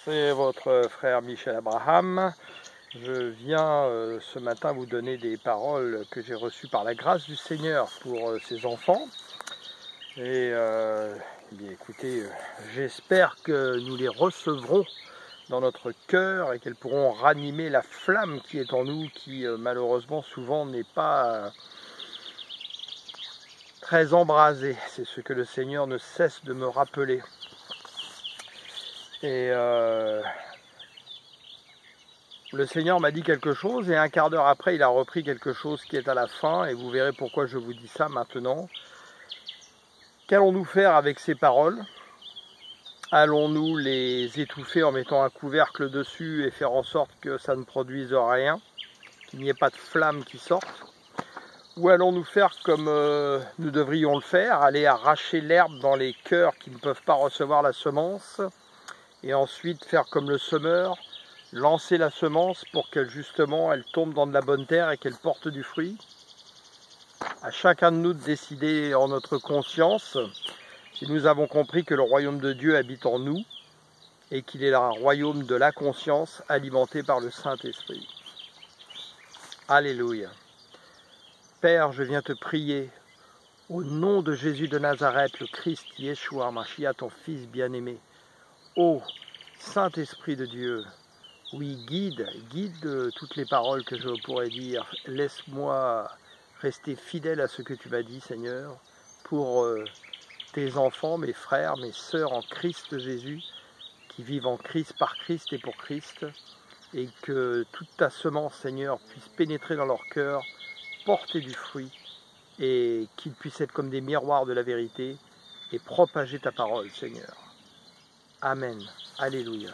C'est votre frère Michel Abraham. Je viens ce matin vous donner des paroles que j'ai reçues par la grâce du Seigneur pour ses enfants. Et bien, écoutez, j'espère que nous les recevrons dans notre cœur et qu'elles pourront ranimer la flamme qui est en nous, qui malheureusement souvent n'est pas très embrasée. C'est ce que le Seigneur ne cesse de me rappeler. Et le Seigneur m'a dit quelque chose et un quart d'heure après, il a repris quelque chose qui est à la fin et vous verrez pourquoi je vous dis ça maintenant. Qu'allons-nous faire avec ces paroles? Allons-nous les étouffer en mettant un couvercle dessus et faire en sorte que ça ne produise rien, qu'il n'y ait pas de flamme qui sorte? Ou allons-nous faire comme nous devrions le faire, aller arracher l'herbe dans les cœurs qui ne peuvent pas recevoir la semence et ensuite faire comme le semeur, lancer la semence pour qu'elle justement elle tombe dans de la bonne terre et qu'elle porte du fruit? À chacun de nous de décider en notre conscience si nous avons compris que le royaume de Dieu habite en nous et qu'il est un royaume de la conscience alimenté par le Saint-Esprit. Alléluia. Père, je viens te prier au nom de Jésus de Nazareth, le Christ, Yeshua, Mashiach, ton Fils bien-aimé. Ô Saint-Esprit de Dieu, oui, guide toutes les paroles que je pourrais dire. Laisse-moi rester fidèle à ce que tu m'as dit, Seigneur, pour tes enfants, mes frères, mes sœurs en Christ Jésus, qui vivent en Christ, par Christ et pour Christ, et que toute ta semence, Seigneur, puisse pénétrer dans leur cœur, porter du fruit, et qu'ils puissent être comme des miroirs de la vérité, et propager ta parole, Seigneur. Amen. Alléluia.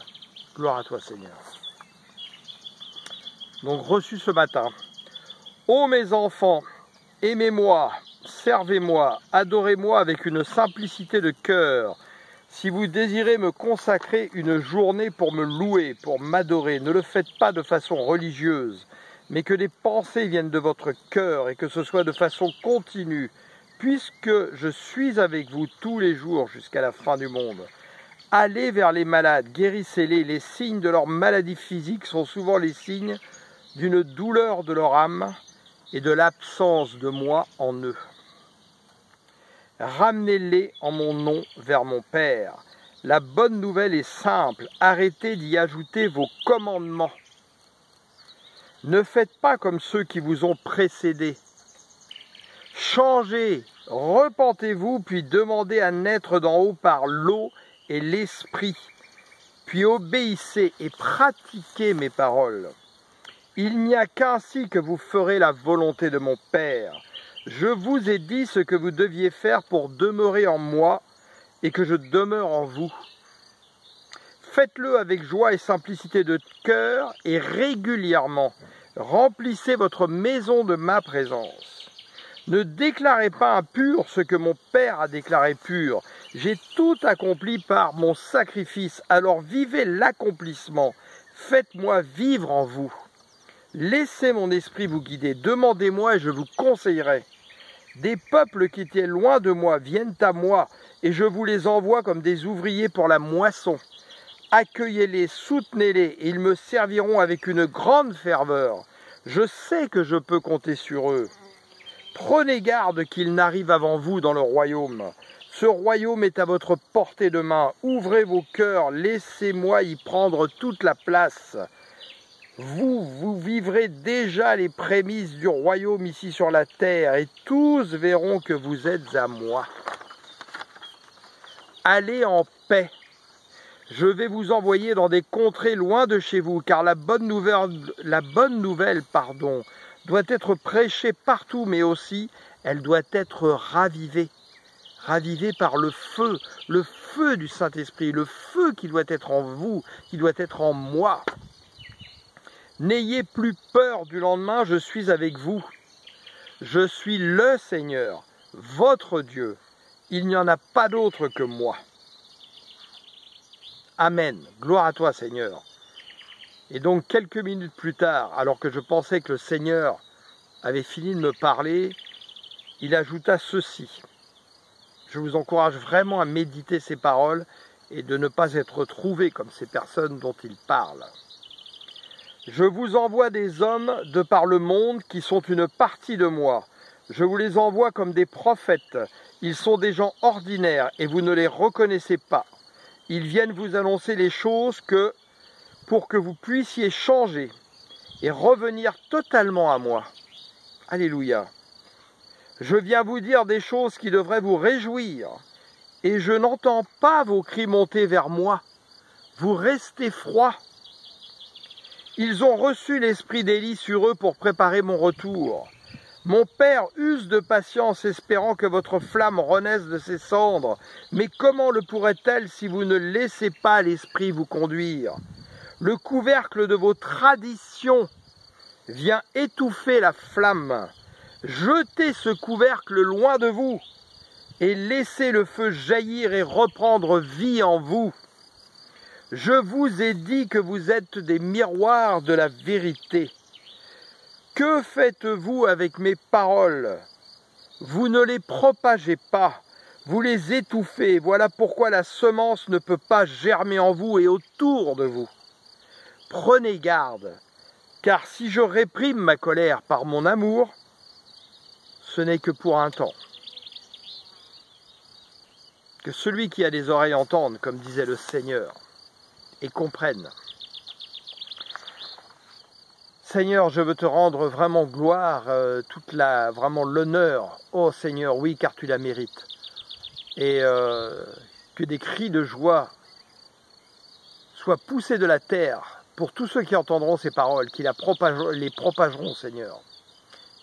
Gloire à toi, Seigneur. Donc, reçu ce matin. Ô mes enfants, aimez-moi, servez-moi, adorez-moi avec une simplicité de cœur. Si vous désirez me consacrer une journée pour me louer, pour m'adorer, ne le faites pas de façon religieuse, mais que les pensées viennent de votre cœur et que ce soit de façon continue, puisque je suis avec vous tous les jours jusqu'à la fin du monde. Allez vers les malades, guérissez-les. Les signes de leur maladie physique sont souvent les signes d'une douleur de leur âme et de l'absence de moi en eux. Ramenez-les en mon nom vers mon Père. La bonne nouvelle est simple, arrêtez d'y ajouter vos commandements. Ne faites pas comme ceux qui vous ont précédés. Changez, repentez-vous, puis demandez à naître d'en haut par l'eau et l'esprit. Puis obéissez et pratiquez mes paroles. Il n'y a qu'ainsi que vous ferez la volonté de mon Père. Je vous ai dit ce que vous deviez faire pour demeurer en moi et que je demeure en vous. Faites-le avec joie et simplicité de cœur et régulièrement. Remplissez votre maison de ma présence. Ne déclarez pas impur ce que mon Père a déclaré pur. J'ai tout accompli par mon sacrifice, alors vivez l'accomplissement. Faites-moi vivre en vous. Laissez mon esprit vous guider. Demandez-moi et je vous conseillerai. Des peuples qui étaient loin de moi viennent à moi et je vous les envoie comme des ouvriers pour la moisson. Accueillez-les, soutenez-les et ils me serviront avec une grande ferveur. Je sais que je peux compter sur eux. Prenez garde qu'ils n'arrivent avant vous dans le royaume. Ce royaume est à votre portée de main. Ouvrez vos cœurs, laissez-moi y prendre toute la place. Vous vivrez déjà les prémices du royaume ici sur la terre et tous verront que vous êtes à moi. Allez en paix. Je vais vous envoyer dans des contrées loin de chez vous, car la bonne nouvelle, doit être prêchée partout, mais aussi elle doit être ravivée. Ravivée par le feu du Saint-Esprit, le feu qui doit être en vous, qui doit être en moi. N'ayez plus peur du lendemain, je suis avec vous. Je suis le Seigneur, votre Dieu. Il n'y en a pas d'autre que moi. Amen. Gloire à toi, Seigneur. Et donc, quelques minutes plus tard, alors que je pensais que le Seigneur avait fini de me parler, il ajouta ceci. Je vous encourage vraiment à méditer ces paroles et de ne pas être trouvés comme ces personnes dont il parle. Je vous envoie des hommes de par le monde qui sont une partie de moi. Je vous les envoie comme des prophètes. Ils sont des gens ordinaires et vous ne les reconnaissez pas. Ils viennent vous annoncer les choses pour que vous puissiez changer et revenir totalement à moi. Alléluia. Je viens vous dire des choses qui devraient vous réjouir et je n'entends pas vos cris monter vers moi. Vous restez froids. Ils ont reçu l'esprit d'Élie sur eux pour préparer mon retour. Mon Père use de patience, espérant que votre flamme renaisse de ses cendres. Mais comment le pourrait-elle si vous ne laissez pas l'esprit vous conduire? Le couvercle de vos traditions vient étouffer la flamme. Jetez ce couvercle loin de vous et laissez le feu jaillir et reprendre vie en vous. Je vous ai dit que vous êtes des miroirs de la vérité. Que faites-vous avec mes paroles? Vous ne les propagez pas, vous les étouffez. Voilà pourquoi la semence ne peut pas germer en vous et autour de vous. Prenez garde, car si je réprime ma colère par mon amour, ce n'est que pour un temps. Que celui qui a des oreilles entende, comme disait le Seigneur, et comprenne. Seigneur, je veux te rendre vraiment gloire, vraiment l'honneur. Oh Seigneur, oui, car tu la mérites. Et que des cris de joie soient poussés de la terre pour tous ceux qui entendront ces paroles, qui les propageront, Seigneur.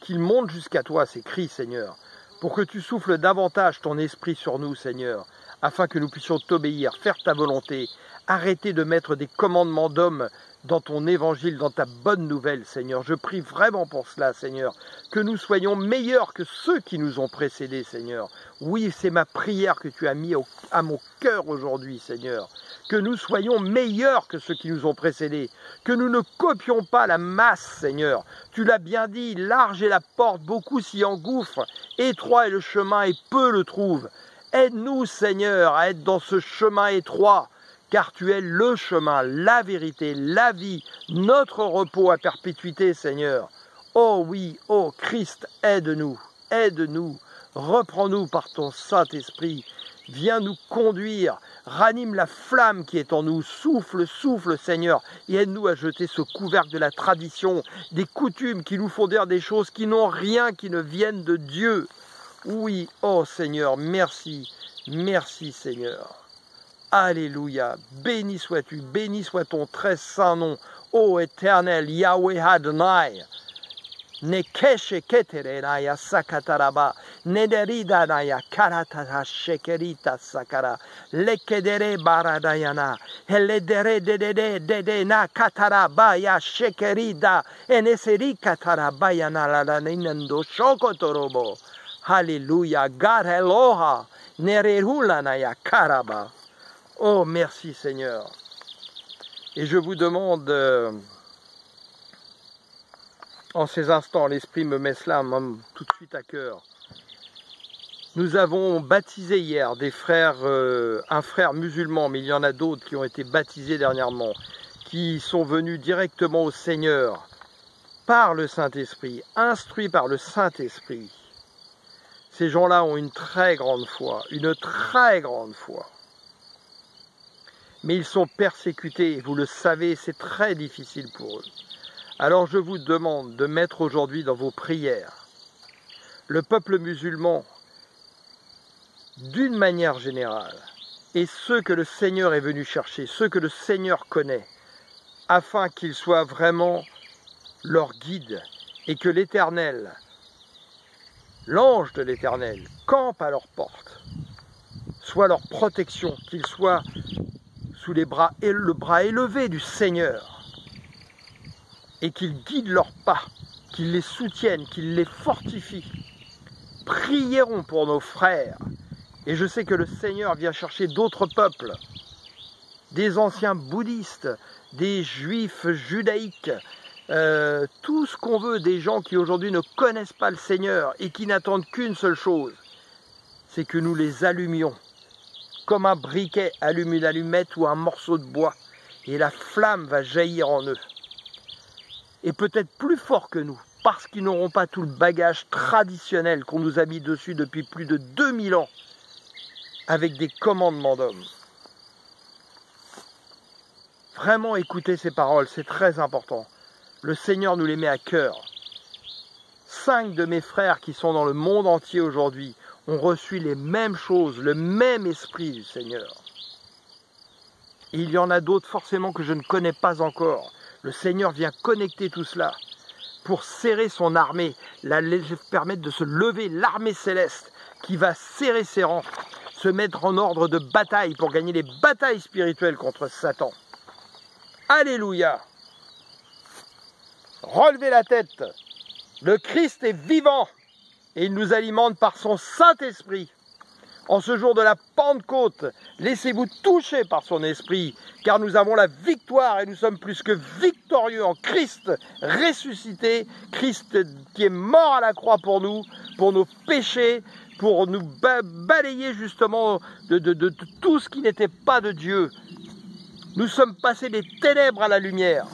Qu'ils montent jusqu'à toi, ces cris, Seigneur, pour que tu souffles davantage ton esprit sur nous, Seigneur, afin que nous puissions t'obéir, faire ta volonté, arrêter de mettre des commandements d'hommes dans ton évangile, dans ta bonne nouvelle, Seigneur. Je prie vraiment pour cela, Seigneur, que nous soyons meilleurs que ceux qui nous ont précédés, Seigneur. Oui, c'est ma prière que tu as mis à mon cœur aujourd'hui, Seigneur. Que nous soyons meilleurs que ceux qui nous ont précédés. Que nous ne copions pas la masse, Seigneur. Tu l'as bien dit, large est la porte, beaucoup s'y engouffrent. Étroit est le chemin et peu le trouvent. Aide-nous, Seigneur, à être dans ce chemin étroit, car tu es le chemin, la vérité, la vie, notre repos à perpétuité, Seigneur. Oh oui, oh Christ, aide-nous, aide-nous, reprends-nous par ton Saint-Esprit, viens nous conduire, ranime la flamme qui est en nous, souffle, souffle, Seigneur, et aide-nous à jeter ce couvercle de la tradition, des coutumes qui nous font dire des choses qui n'ont rien, qui ne viennent de Dieu. Oui, oh Seigneur, merci, merci Seigneur. Alléluia, béni sois-tu, béni soit ton très saint nom, ô éternel Yahweh Adonai. Nekeshe keterenaya sakataraba, nederidanaya karatata shekerita sakara, lekedere baradayana, eledere dedede na katarabaya shekerida, eneseri katarabayana lalanendo shokotorobo. Alléluia, God Eloha, nerehulanaya karaba. Oh, merci Seigneur. Et je vous demande, en ces instants, l'Esprit me met cela tout de suite à cœur. Nous avons baptisé hier des frères, un frère musulman, mais il y en a d'autres qui ont été baptisés dernièrement, qui sont venus directement au Seigneur par le Saint-Esprit, instruits par le Saint-Esprit. Ces gens-là ont une très grande foi, une très grande foi. Mais ils sont persécutés, vous le savez, c'est très difficile pour eux. Alors je vous demande de mettre aujourd'hui dans vos prières le peuple musulman d'une manière générale et ceux que le Seigneur est venu chercher, ceux que le Seigneur connaît, afin qu'ils soient vraiment leur guide et que l'Éternel, l'ange de l'Éternel, campe à leur porte, soit leur protection, qu'ils soient sous le bras élevé du Seigneur et qu'il guide leurs pas, qu'il les soutienne, qu'il les fortifie. Prierons pour nos frères. Et je sais que le Seigneur vient chercher d'autres peuples, des anciens bouddhistes, des juifs judaïques, tout ce qu'on veut, des gens qui aujourd'hui ne connaissent pas le Seigneur et qui n'attendent qu'une seule chose, c'est que nous les allumions comme un briquet allume une allumette ou un morceau de bois, et la flamme va jaillir en eux. Et peut-être plus fort que nous, parce qu'ils n'auront pas tout le bagage traditionnel qu'on nous a mis dessus depuis plus de 2000 ans, avec des commandements d'hommes. Vraiment écoutez ces paroles, c'est très important. Le Seigneur nous les met à cœur. 5 de mes frères qui sont dans le monde entier aujourd'hui ont reçu les mêmes choses, le même esprit du Seigneur. Et il y en a d'autres forcément que je ne connais pas encore. Le Seigneur vient connecter tout cela pour serrer son armée, permettre de se lever l'armée céleste qui va serrer ses rangs, se mettre en ordre de bataille pour gagner les batailles spirituelles contre Satan. Alléluia! Relevez la tête, le Christ est vivant et il nous alimente par son Saint-Esprit. En ce jour de la Pentecôte, laissez-vous toucher par son esprit, car nous avons la victoire et nous sommes plus que victorieux en Christ ressuscité, Christ qui est mort à la croix pour nous, pour nos péchés, pour nous balayer justement de tout ce qui n'était pas de Dieu. Nous sommes passés des ténèbres à la lumière.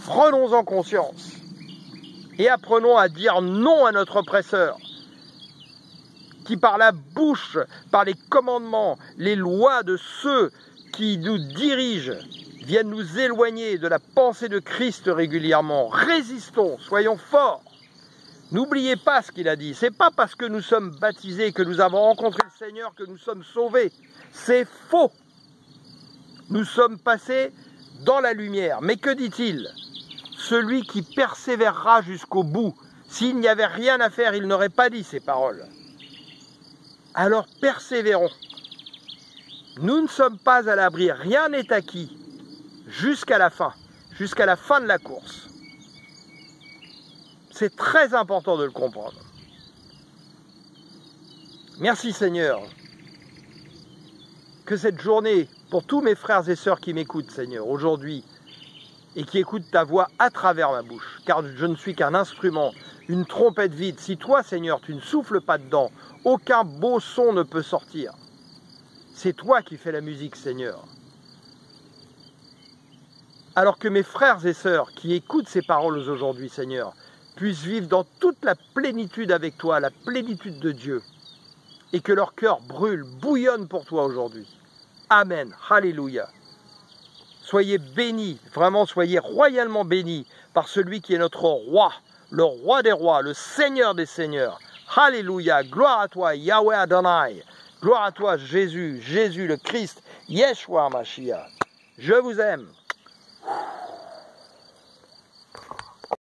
Prenons-en conscience et apprenons à dire non à notre oppresseur, qui par la bouche, par les commandements, les lois de ceux qui nous dirigent, viennent nous éloigner de la pensée de Christ régulièrement. Résistons, soyons forts. N'oubliez pas ce qu'il a dit. C'est pas parce que nous sommes baptisés, que nous avons rencontré le Seigneur, que nous sommes sauvés. C'est faux. Nous sommes passés dans la lumière. Mais que dit-il? Celui qui persévérera jusqu'au bout. S'il n'y avait rien à faire, il n'aurait pas dit ces paroles. Alors persévérons. Nous ne sommes pas à l'abri, rien n'est acquis jusqu'à la fin de la course. C'est très important de le comprendre. Merci Seigneur. Que cette journée, pour tous mes frères et sœurs qui m'écoutent Seigneur, aujourd'hui, et qui écoutent ta voix à travers ma bouche, car je ne suis qu'un instrument, une trompette vide. Si toi Seigneur, tu ne souffles pas dedans, aucun beau son ne peut sortir. C'est toi qui fais la musique, Seigneur. Alors que mes frères et sœurs qui écoutent ces paroles aujourd'hui, Seigneur, puissent vivre dans toute la plénitude avec toi, la plénitude de Dieu, et que leur cœur brûle, bouillonne pour toi aujourd'hui. Amen. Alléluia. Soyez bénis, vraiment soyez royalement bénis par celui qui est notre roi, le roi des rois, le Seigneur des seigneurs. Alléluia, gloire à toi, Yahweh Adonai. Gloire à toi, Jésus, Jésus le Christ, Yeshua Mashiach. Je vous aime.